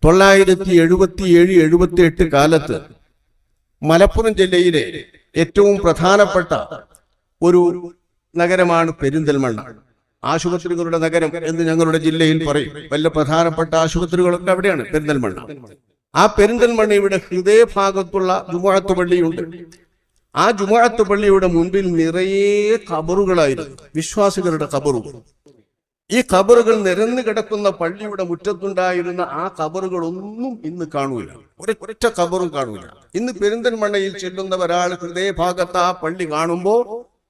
1977-78 കാലത്ത് മലപ്പുറം ജില്ലയിലെ ഏറ്റവും പ്രധാനപ്പെട്ട ഒരു നഗരമാണ് പെരിന്തൽമണ്ണ. ആശുപത്രികളുടെ നഗരം എന്ന് ഞങ്ങളുടെ ജില്ലയിൽ പറയും. വല്ല പ്രധാനപ്പെട്ട ആശുപത്രികളൊക്കെ അവിടെയാണ് പെരിന്തൽമണ്ണ. ആ പെരിന്തൽമണ്ണയുടെ ഹൃദയഭാഗത്തുള്ള ജുമുഅത്ത് പള്ളിയുണ്ട്. ആ ജുമുഅത്ത് പള്ളിയുടെ മുൻപിൽ നിറയെ ഖബറുകളായിരുന്നു, വിശ്വാസികളുടെ ഖബറുകൾ. ഈ ഖബറുകൾ നിരന്നു കിടക്കുന്ന പള്ളിയുടെ മുറ്റത്തുണ്ടായിരുന്ന ആ ഖബറുകളൊന്നും ഇന്ന് കാണൂല, ഒരൊറ്റ ഖബറും കാണൂല. ഇന്ന് പെരിന്തൽമണ്ണയിൽ ചെല്ലുന്ന ഒരാൾ ഹൃദയഭാഗത്ത് ആ പള്ളി കാണുമ്പോൾ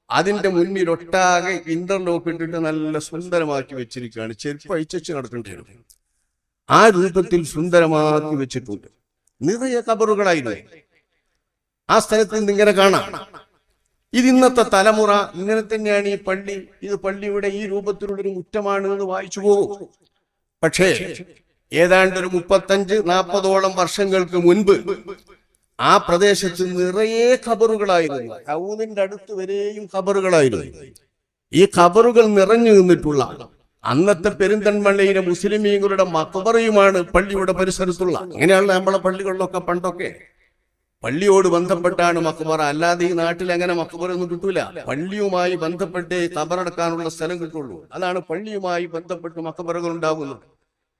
അതിന്റെ മുന്നിൽ ഒട്ടാകെ ഇന്റർലോക്ക് ഇട്ടിട്ട് നല്ല സുന്ദരമാക്കി വെച്ചിരിക്കുകയാണ്. ചെരുപ്പ് അഴിച്ചു നടക്കേണ്ടി വരും. ആ രൂപത്തിൽ സുന്ദരമാക്കി വെച്ചിട്ടുണ്ട്. നിറയെ ഖബറുകളായിരുന്നു. ആ സ്ഥലത്ത് നിന്ന് ഇങ്ങനെ കാണാം. ഇത് ഇന്നത്തെ തലമുറ ഇങ്ങനെ തന്നെയാണ് ഈ പള്ളി, ഇത് പള്ളിയുടെ ഈ രൂപത്തിലുള്ളൊരു മുറ്റമാണ് എന്ന് വായിച്ചു പോകും. പക്ഷേ ഏതാണ്ട് ഒരു 35-40ഓളം വർഷങ്ങൾക്ക് മുൻപ് ആ പ്രദേശത്ത് നിറയെ ഖബറുകളായിരുന്നു. ഹൗദിന്റെ അടുത്ത് വരെയും ഖബറുകളായിരുന്നു. ഈ ഖബറുകൾ നിറഞ്ഞു നിന്നിട്ടുള്ള അന്നത്തെ പെരിന്തൽമണ്ണയിലെ മുസ്ലിമീങ്ങളുടെ മഖബറയുമാണ് പള്ളിയുടെ പരിസരത്തുള്ള. അങ്ങനെയുള്ള നമ്മളെ പള്ളികളിലൊക്കെ പണ്ടൊക്കെ പള്ളിയോട് ബന്ധപ്പെട്ടാണ് മഖബറ. അല്ലാതെ ഈ നാട്ടിൽ അങ്ങനെ മഖബറ ഒന്നും കിട്ടൂല. പള്ളിയുമായി ബന്ധപ്പെട്ട് ഖബറടക്കാനുള്ള സ്ഥലം കിട്ടുള്ളൂ. അതാണ് പള്ളിയുമായി ബന്ധപ്പെട്ട് മഖബറകൾ ഉണ്ടാകുന്നത്.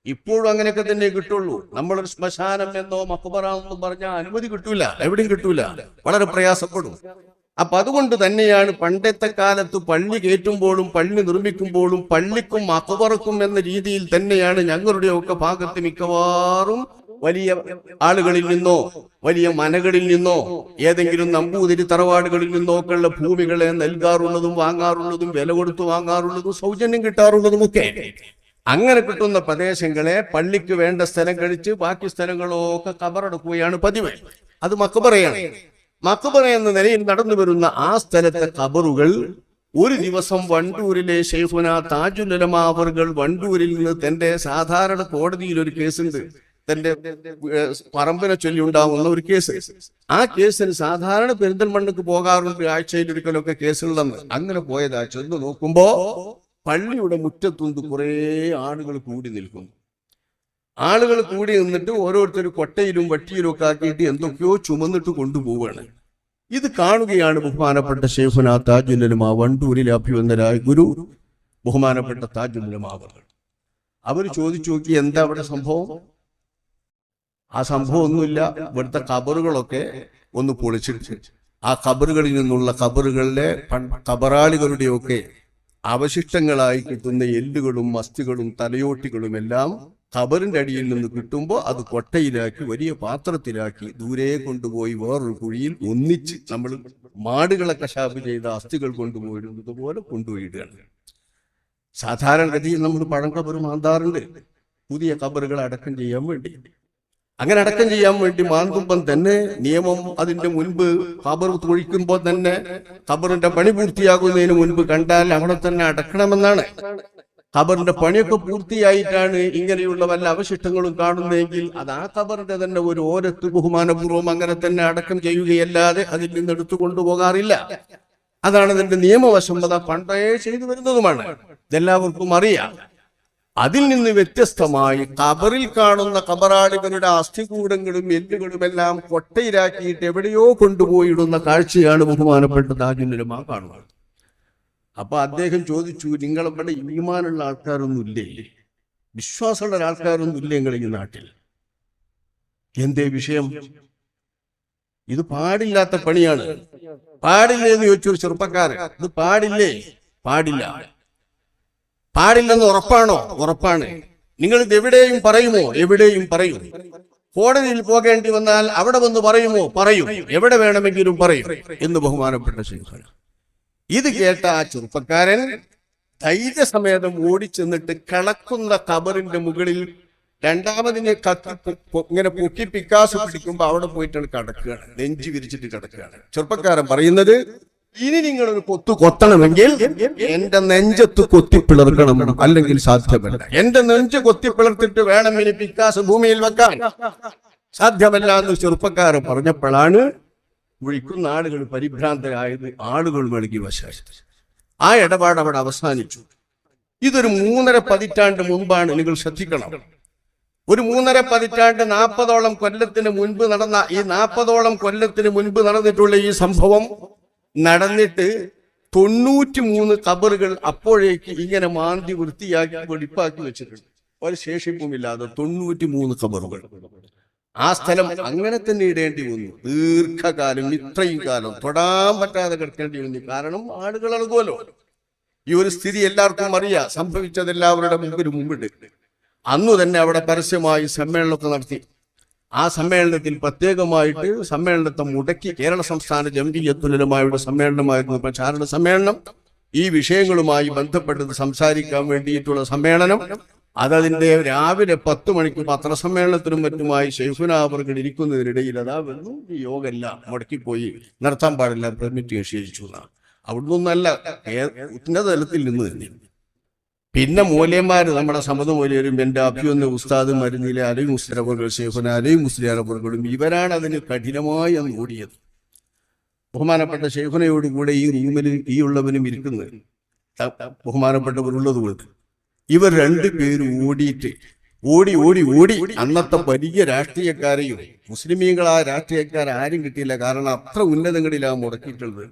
ഇപ്പോഴും അങ്ങനെയൊക്കെ തന്നെ കിട്ടുള്ളൂ. നമ്മളൊരു ശ്മശാനം എന്നോ മഖബറ എന്നോ പറഞ്ഞാൽ അനുമതി കിട്ടൂല, എവിടെയും കിട്ടൂല, വളരെ പ്രയാസപ്പെടും. അപ്പൊ അതുകൊണ്ട് തന്നെയാണ് പണ്ടത്തെ കാലത്ത് പള്ളി കയറ്റുമ്പോഴും പള്ളി നിർമ്മിക്കുമ്പോഴും പള്ളിക്കും മഖബറക്കും എന്ന രീതിയിൽ തന്നെയാണ് ഞങ്ങളുടെയൊക്കെ ഭാഗത്ത് മിക്കവാറും വലിയ ആളുകളിൽ നിന്നോ വലിയ മനകളിൽ നിന്നോ ഏതെങ്കിലും നമ്പൂതിരി തറവാടുകളിൽ നിന്നോ ഒക്കെയുള്ള ഭൂമികളെ നൽകാറുള്ളതും വാങ്ങാറുള്ളതും വില കൊടുത്തു വാങ്ങാറുള്ളതും സൗജന്യം കിട്ടാറുള്ളതുമൊക്കെ. അങ്ങനെ കിട്ടുന്ന പ്രദേശങ്ങളെ പള്ളിക്ക് വേണ്ട സ്ഥലം കഴിച്ച് ബാക്കി സ്ഥലങ്ങളൊക്കെ ഖബറടക്കുകയാണ് പതിവ്. അത് മഖബറയാണ്. മഖബറ എന്ന നിലയിൽ നടന്നു വരുന്ന ആ സ്ഥലത്തെ ഖബറുകൾ ഒരു ദിവസം വണ്ടൂരിലെ ശൈഖുന താജുൽ ഉലമ അവറുകൾ വണ്ടൂരിൽ നിന്ന് തന്റെ സാധാരണ കോടതിയിൽ ഒരു കേസുണ്ട്, തന്റെ പറമ്പിനെ ചൊല്ലി ഉണ്ടാകുന്ന ഒരു കേസ്. ആ കേസിന് സാധാരണ പെരിന്തൽമണ്ണക്ക് പോകാറുണ്ട്, ആഴ്ചയിൽ ഒരിക്കലൊക്കെ കേസുള്ളതെന്ന്. അങ്ങനെ പോയതാ. ചെന്ന് നോക്കുമ്പോ പള്ളിയുടെ മുറ്റത്തുണ്ട് കുറെ ആളുകൾ കൂടി നിൽക്കുന്നു. ആളുകൾ കൂടി നിന്നിട്ട് ഓരോരുത്തർ കൊട്ടയിലും വട്ടിയിലും ഒക്കെ ആക്കിയിട്ട് എന്തൊക്കെയോ ചുമന്നിട്ട് കൊണ്ടുപോവാണ്. ഇത് കാണുകയാണ് ബഹുമാനപ്പെട്ട ശൈഖുന താജുൽ ഉലമ വണ്ടൂരിലെ അഭിവന്ദനായ ഗുരു ബഹുമാനപ്പെട്ട താജുൽ ഉലമ അവർ ചോദിച്ചു നോക്കി, എന്താ അവിടെ സംഭവം? ആ സംഭവം ഒന്നുമില്ല, ഇവിടുത്തെ ഖബറുകളൊക്കെ ഒന്ന് പൊളിച്ചിട്ട് ആ ഖബറുകളിൽ നിന്നുള്ള ഖബറുകളിലെ ഖബറാളികളുടെയൊക്കെ അവശിഷ്ടങ്ങളായി കിട്ടുന്ന എല്ലുകളും അസ്ഥികളും തലയോട്ടികളും എല്ലാം ഖബറിന്റെ അടിയിൽ നിന്ന് കിട്ടുമ്പോൾ അത് കൊട്ടയിലാക്കി വലിയ പാത്രത്തിലാക്കി ദൂരെ കൊണ്ടുപോയി വേറൊരു കുഴിയിൽ ഒന്നിച്ച് നമ്മൾ മാടുകളെ കശാപ്പ് ചെയ്ത അസ്ഥികൾ കൊണ്ടുപോയിടുന്നത് പോലെ കൊണ്ടുപോയിടുകയാണ്. സാധാരണഗതിയിൽ നമ്മൾ പഴം ഖബർ മാന്താറുണ്ട് പുതിയ ഖബറുകൾ അടക്കം ചെയ്യാൻ വേണ്ടി. അങ്ങനെ അടക്കം ചെയ്യാൻ വേണ്ടി മാന്തുമ്പം തന്നെ നിയമം അതിന്റെ മുൻപ് ഖബർ തൊഴിക്കുമ്പോൾ തന്നെ ഖബറിന്റെ പണി പൂർത്തിയാകുന്നതിന് മുൻപ് കണ്ടാൽ അവിടെ തന്നെ അടക്കണമെന്നാണ്. ഖബറിന്റെ പണിയൊക്കെ പൂർത്തിയായിട്ടാണ് ഇങ്ങനെയുള്ള വല്ല അവശിഷ്ടങ്ങളും കാണുന്നതെങ്കിൽ അത് ആ ഖബറിന്റെ തന്നെ ഒരു ഓരത്ത് ബഹുമാനപൂർവ്വം അങ്ങനെ തന്നെ അടക്കം ചെയ്യുകയല്ലാതെ അതിൽ നിന്ന് എടുത്തു കൊണ്ടുപോകാറില്ല. അതാണ് അതിന്റെ നിയമവശം. അത് പണ്ടേ ചെയ്തു വരുന്നതുമാണ്, ഇതെല്ലാവർക്കും അറിയാം. അതിൽ നിന്ന് വ്യത്യസ്തമായി ഖബറിൽ കാണുന്ന ഖബറാളികളുടെ അസ്ഥികൂടങ്ങളും എല്ലുകളും എല്ലാം കൊട്ടയിലാക്കിയിട്ട് എവിടെയോ കൊണ്ടുപോയിടുന്ന കാഴ്ചയാണ് ബഹുമാനപ്പെട്ട താജുൽ ഉലമ കാണുന്നത്. അപ്പൊ അദ്ദേഹം ചോദിച്ചു, നിങ്ങളിവിടെ ഈമാനുള്ള ആൾക്കാരൊന്നും ഇല്ലേ, വിശ്വാസമുള്ള ആൾക്കാരൊന്നും ഇല്ലേ നിങ്ങൾ ഈ നാട്ടിൽ? എന്തേ വിഷയം? ഇത് പാടില്ലാത്ത പണിയാണ്. പാടില്ലേ എന്ന് ചോദിച്ചു ഒരു ചെറുപ്പക്കാരൻ. ഇത് പാടില്ലേ? പാടില്ല. പാടില്ലെന്ന് ഉറപ്പാണോ? ഉറപ്പാണ്. നിങ്ങൾ ഇത് എവിടെയും പറയുമോ? എവിടെയും പറയും. കോടതിയിൽ പോകേണ്ടി വന്നാൽ അവിടെ വന്ന് പറയുമോ? പറയും. എവിടെ വേണമെങ്കിലും പറയും എന്ന് ബഹുമാനപ്പെട്ട ശൈഖുന. ഇത് കേട്ട ആ ചെറുപ്പക്കാരൻ ധൈര്യസമേതം ഓടിച്ചെന്നിട്ട് കിളക്കുന്ന ഖബറിന്റെ മുകളിൽ രണ്ടാമതിനെ ഇങ്ങനെ പൊക്കി പിക്കാസ് പിടിക്കുമ്പോ അവിടെ പോയിട്ടാണ് കിടക്കുകയാണ്, നെഞ്ചു വിരിച്ചിട്ട് കിടക്കുകയാണ്. ചെറുപ്പക്കാരൻ പറയുന്നത്, ഇനി നിങ്ങളൊരു കൊത്തു കൊത്തണമെങ്കിൽ എന്റെ നെഞ്ചത്ത് കൊത്തിപ്പിളർക്കണം, അല്ലെങ്കിൽ സാധ്യമല്ല. എന്റെ നെഞ്ച് കൊത്തിപ്പിളർത്തിട്ട് വേണം ഇനി പിക്കാസ് ഭൂമിയിൽ വെക്കാൻ, സാധ്യമല്ല എന്ന് ചെറുപ്പക്കാരൻ പറഞ്ഞപ്പോഴാണ് വിളിക്കുന്ന ആളുകൾ പരിഭ്രാന്തരായത്, ആളുകൾ നൽകി വശാശിച്ചു. ആ ഇടപാട് അവിടെ അവസാനിച്ചു. ഇതൊരു 3.5 പതിറ്റാണ്ട് മുമ്പാണ്. നിങ്ങൾ ശ്രദ്ധിക്കണം, ഒരു 3.5 പതിറ്റാണ്ട് 40ഓളം കൊല്ലത്തിന് മുൻപ് നടന്ന ഈ 40ഓളം കൊല്ലത്തിന് മുൻപ് നടന്നിട്ടുള്ള ഈ സംഭവം നടന്നിട്ട് 93 ഖബറുകൾ അപ്പോഴേക്ക് ഇങ്ങനെ മാന്തി വൃത്തിയാക്കി വെടിപ്പാക്കി വെച്ചിട്ടുണ്ട്. ഒരു ശേഷിപ്പുമില്ലാതെ 93 ഖബറുകൾ. ആ സ്ഥലം അങ്ങനെ തന്നെ ഇടേണ്ടി വന്നു. ദീർഘകാലം, ഇത്രയും കാലം തൊടാൻ പറ്റാതെ കിടക്കേണ്ടി വന്നു. കാരണം ആളുകൾ ഇളകുമല്ലോ. ഈ ഒരു സ്ഥിതി എല്ലാവർക്കും അറിയാം. സംഭവിച്ചത് എല്ലാവരുടെ മുമ്പിൽ. അന്നു തന്നെ അവിടെ പരസ്യമായി സമ്മേളനമൊക്കെ നടത്തി. ആ സമ്മേളനത്തിൽ പ്രത്യേകമായിട്ട് സമ്മേളനത്തെ മുടക്കി കേരള സംസ്ഥാന ജംഇയ്യത്തുൽ ഉലമായുടെ സമ്മേളനമായിരുന്നു പ്രചാരണ സമ്മേളനം. ഈ വിഷയങ്ങളുമായി ബന്ധപ്പെട്ടത് സംസാരിക്കാൻ വേണ്ടിയിട്ടുള്ള സമ്മേളനം. അതതിന്റെ രാവിലെ 10 മണിക്ക് പത്രസമ്മേളനത്തിനും മറ്റുമായി ശൈഖുനാ അവർകൾ ഇരിക്കുന്നതിനിടയിൽ അതാ വരുന്നു, ഈ യോഗമെല്ലാം മുടക്കിപ്പോയി, നടത്താൻ പാടില്ല, പെർമിറ്റ് നിഷേധിച്ചു എന്നാണ്. അവിടെ നിന്നല്ല, ഉന്നത തലത്തിൽ നിന്ന് തന്നെ. പിന്നെ മൂല്യന്മാര്, നമ്മുടെ സമത മൂല്യരും എന്റെ അഭ്യുന്ന ഉസ്താദ് മരുന്നിലെ അലൈ മുസ്ലിം ശൈഖുന അലൈ മുസ്ലിം അവർകളും ഇവരാണ് അതിന് കഠിനമായി അന്ന് ഓടിയത്. ബഹുമാനപ്പെട്ട ശൈഖുനയോടുകൂടെ ഈ റൂമിൽ ഈ ഉള്ളവനും ഇരിക്കുന്നത് ബഹുമാനപ്പെട്ടവരുള്ളത് കൊണ്ട് ഇവർ 2 പേരും ഓടി അന്നത്തെ വലിയ രാഷ്ട്രീയക്കാരെയും മുസ്ലിമീങ്ങളായ രാഷ്ട്രീയക്കാരും കിട്ടിയില്ല. കാരണം അത്ര ഉന്നതങ്ങളിലാണ് മുടക്കിയിട്ടുള്ളത്.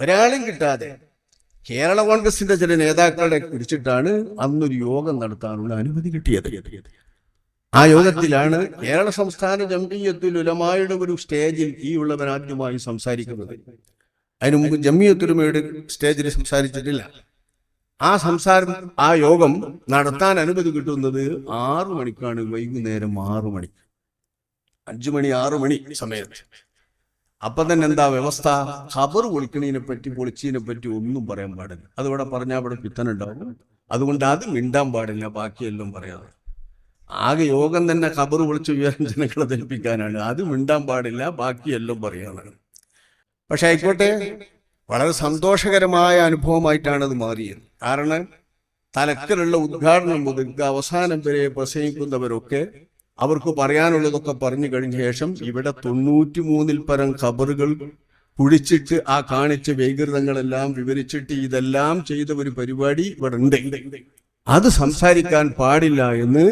ഒരാളും കിട്ടാതെ കേരള കോൺഗ്രസിന്റെ ചില നേതാക്കളെ കുറിച്ചിട്ടാണ് അന്നൊരു യോഗം നടത്താനുള്ള അനുമതി കിട്ടിയത്. ആ യോഗത്തിലാണ് കേരള സംസ്ഥാന ജംഇയ്യത്തുൽ ഉലമായുടെ ഒരു സ്റ്റേജിൽ ഈ ഉള്ളവൻ ആദ്യമായി സംസാരിക്കുന്നത്. അതിനു മുമ്പ് ജംഇയ്യത്തുൽ ഉലമയുടെ സ്റ്റേജിൽ സംസാരിച്ചിട്ടില്ല. ആ യോഗം നടത്താൻ അനുമതി കിട്ടുന്നത് 6 മണിക്കാണ്. വൈകുന്നേരം 6 മണി, 5 മണി 6 മണി സമയത്ത്. അപ്പൊ തന്നെ എന്താ വ്യവസ്ഥ? ഖബർ പൊളിച്ചതിനെ പറ്റി ഒന്നും പറയാൻ പാടില്ല. അതിവിടെ പറഞ്ഞാൽ അവിടെ പിത്തനുണ്ടാവും. അതുകൊണ്ട് അത് മിണ്ടാൻ പാടില്ല, ബാക്കിയെല്ലാം പറയാതെ. ആകെ യോഗം തന്നെ ഖബർ പൊളിച്ച് ഉയരം ജനങ്ങളെ ധരിപ്പിക്കാനാണ്. അത് മിണ്ടാൻ പാടില്ല, ബാക്കിയെല്ലാം പറയാനാണ്. പക്ഷെ ആയിക്കോട്ടെ, വളരെ സന്തോഷകരമായ അനുഭവമായിട്ടാണ് അത് മാറിയത്. കാരണം തലക്കലുള്ള ഉദ്ഘാടനം മുതൽ അവസാനം വരെ പ്രസംഗിക്കുന്നവരൊക്കെ അവർക്ക് പറയാനുള്ളതൊക്കെ പറഞ്ഞു കഴിഞ്ഞ ശേഷം ഇവിടെ 93 പരം ഖബറുകൾ കുഴിച്ചിട്ട് ആ കാണിച്ച വൈകൃതങ്ങളെല്ലാം വിവരിച്ചിട്ട് ഇതെല്ലാം ചെയ്ത ഒരു പരിപാടി ഇവിടെ ഉണ്ട്. അത് സംസാരിക്കാൻ പാടില്ല എന്ന്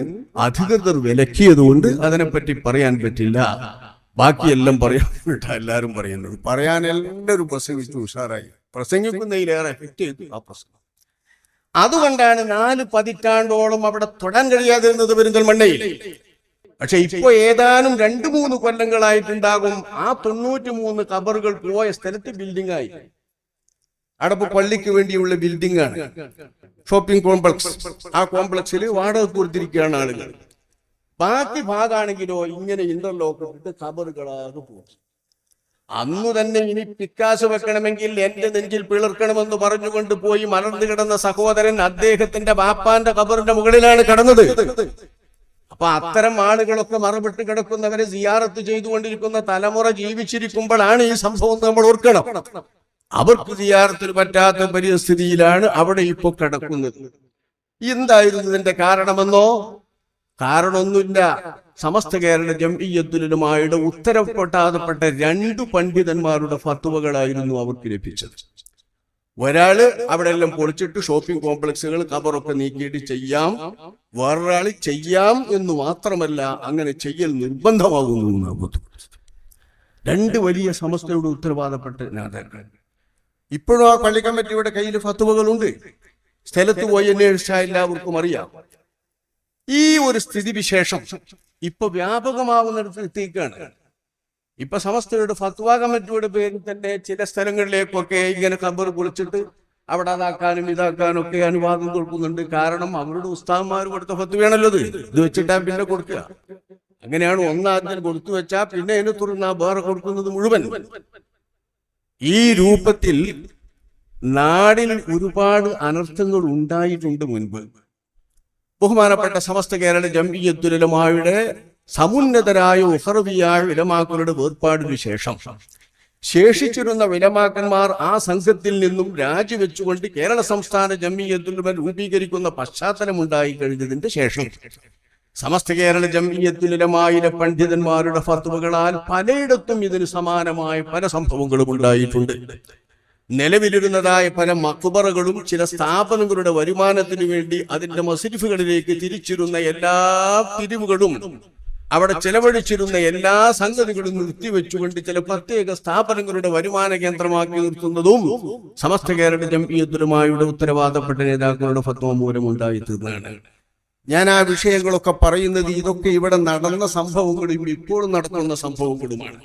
അധികൃതർ വിലക്കിയതുകൊണ്ട് അതിനെപ്പറ്റി പറയാൻ പറ്റില്ല. ബാക്കിയെല്ലാം പറയാൻ എല്ലാവരും പറയുന്നത്. പറയാൻ എല്ലാവരും പ്രസംഗിച്ചു ഉഷാറായി. പ്രസംഗിക്കുന്നതിലേറെ എഫക്ട് ചെയ്തു ആ പ്രസംഗം. അതുകൊണ്ടാണ് 4 പതിറ്റാണ്ടോളം അവിടെ തൊടാൻ കഴിയാതിരുന്നത് പെരിന്തൽമണ്ണയിൽ. പക്ഷെ ഇപ്പൊ ഏതാനും 2-3 കൊല്ലങ്ങളായിട്ടുണ്ടാകും ആ 93 ഖബറുകൾ പോയ സ്ഥലത്ത് ബിൽഡിംഗ് ആയി. അടപ്പ് പള്ളിക്ക് വേണ്ടിയുള്ള ബിൽഡിംഗ് ആണ്, ഷോപ്പിംഗ് കോംപ്ലക്സ്. ആ കോംപ്ലക്സിൽ വാടക കൊടുത്തിരിക്കുകയാണ് ആളുകൾ. ബാക്കി ഭാഗമാണെങ്കിലോ ഇങ്ങനെ ഇന്റർലോക്ക് ഇട്ട് ഖബറുകളാകെ പോകും. അന്നു തന്നെ ഇനി പിക്കാസ് വെക്കണമെങ്കിൽ എന്റെ നെഞ്ചിൽ പിളർക്കണമെന്ന് പറഞ്ഞുകൊണ്ട് പോയി മലർന്നു കിടന്ന സഹോദരൻ അദ്ദേഹത്തിന്റെ ബാപ്പാന്റെ ഖബറിന്റെ മുകളിലാണ് കിടന്നത്. അപ്പൊ അത്തരം ആളുകളൊക്കെ മറവിട്ട് കിടക്കുന്നവരെ സിയാറത്ത് ചെയ്തുകൊണ്ടിരിക്കുന്ന തലമുറ ജീവിച്ചിരിക്കുമ്പോഴാണ് ഈ സംഭവം നമ്മൾ ഓർക്കണം. അവർക്ക് സിയാറത്തിന് പറ്റാത്ത പരിസ്ഥിതിയിലാണ് അവിടെ ഇപ്പൊ കിടക്കുന്നത്. എന്തായിരുന്നു ഇതിന്റെ കാരണമെന്നോ? കാരണമൊന്നുമില്ല. സമസ്ത കേരള ജംഇയ്യത്തുൽ ഉലമായുടെ ഉത്തരവൊട്ടാതപ്പെട്ട 2 പണ്ഡിതന്മാരുടെ ഫത്വകളായിരുന്നു അവർക്ക് ലഭിച്ചത്. ഒരാള് അവിടെ എല്ലാം പൊളിച്ചിട്ട് ഷോപ്പിംഗ് കോംപ്ലക്സുകൾ ഖബറൊക്കെ നീക്കിയിട്ട് ചെയ്യാം, വേറൊരാൾ ചെയ്യാം എന്ന് മാത്രമല്ല അങ്ങനെ ചെയ്യൽ നിർബന്ധമാകുന്നു. 2 വലിയ സമസ്തയുടെ ഉത്തരവാദപ്പെട്ട നേതാക്കൾ. ഇപ്പോഴും ആ പള്ളി കമ്മിറ്റിയുടെ കയ്യിൽ ഫത്വകളുണ്ട്. സ്ഥലത്ത് പോയി അന്വേഷിച്ചാൽ എല്ലാവർക്കും അറിയാം. ഈ ഒരു സ്ഥിതിവിശേഷം ഇപ്പൊ വ്യാപകമാകുന്നിടത്ത് എത്തിക്കുകയാണ്. ഇപ്പൊ സമസ്തയുടെ ഫത്വ കമ്മിറ്റിയുടെ പേരിൽ തന്നെ ചില സ്ഥലങ്ങളിലേക്കൊക്കെ ഇങ്ങനെ ഖബർ പൊളിച്ചിട്ട് അവിടെ അതാക്കാനും ഇതാക്കാനും ഒക്കെ അനുവാദം കൊടുക്കുന്നുണ്ട്. കാരണം അവരുടെ ഉസ്താദ്മാർ കൊടുത്ത ഫത്വയാണല്ലോ ഇത് വെച്ചിട്ടാ പിന്നെ കൊടുക്കുക. അങ്ങനെയാണ് ഒന്നാദ്യം കൊടുത്തു വെച്ചാ പിന്നെ അതിന് തുറന്ന വേറെ കൊടുക്കുന്നത് മുഴുവൻ. ഈ രൂപത്തിൽ നാടിൽ ഒരുപാട് അനർത്ഥങ്ങൾ ഉണ്ടായിട്ടുണ്ട് മുൻപ്. ബഹുമാനപ്പെട്ട സമസ്ത കേരള ജംഇയ്യത്തുൽ ഉലമായുടെ സമുന്നതരായ ഉഖറവിയായ ഉലമാക്കളുടെ വേർപാടിനു ശേഷം ശേഷിച്ചിരുന്ന ഉലമാക്കന്മാർ ആ സംഘത്തിൽ നിന്നും രാജിവെച്ചുകൊണ്ട് കേരള സംസ്ഥാന ജംഇയ്യത്തുൽ ഉലമ രൂപീകരിക്കുന്ന പശ്ചാത്തലമുണ്ടായി കഴിഞ്ഞതിന്റെ ശേഷം സമസ്ത കേരള ജംഇയ്യത്തുൽ ഉലമായിലെ പണ്ഡിതന്മാരുടെ ഫത്വകളാൽ പലയിടത്തും ഇതിന് സമാനമായ പല സംഭവങ്ങളും ഉണ്ടായിട്ടുണ്ട്. നിലവിലിരുന്നതായ പല മക്ബറകളും ചില സ്ഥാപനങ്ങളുടെ വരുമാനത്തിന് വേണ്ടി അതിന്റെ മസ്രിഫുകളിലേക്ക് തിരിച്ചിരുന്ന എല്ലാ പിരിവുകളും അവിടെ ചെലവഴിച്ചിരുന്ന എല്ലാ സംഗതികളും നിർത്തിവെച്ചുകൊണ്ട് ചില പ്രത്യേക സ്ഥാപനങ്ങളുടെ വരുമാന കേന്ദ്രമാക്കി നിർത്തുന്നതും സമസ്ത കേരള ജംഇയ്യത്തുലമായുടെ ഉത്തരവാദപ്പെട്ട നേതാക്കളുടെ ഫത്വ മൂലം ഉണ്ടായി തീർന്നതാണ്. ഞാൻ ആ വിഷയങ്ങളൊക്കെ പറയുന്നത് ഇതൊക്കെ ഇവിടെ നടന്ന സംഭവങ്ങളും ഇപ്പോഴും നടക്കുന്ന സംഭവങ്ങളുമാണ്.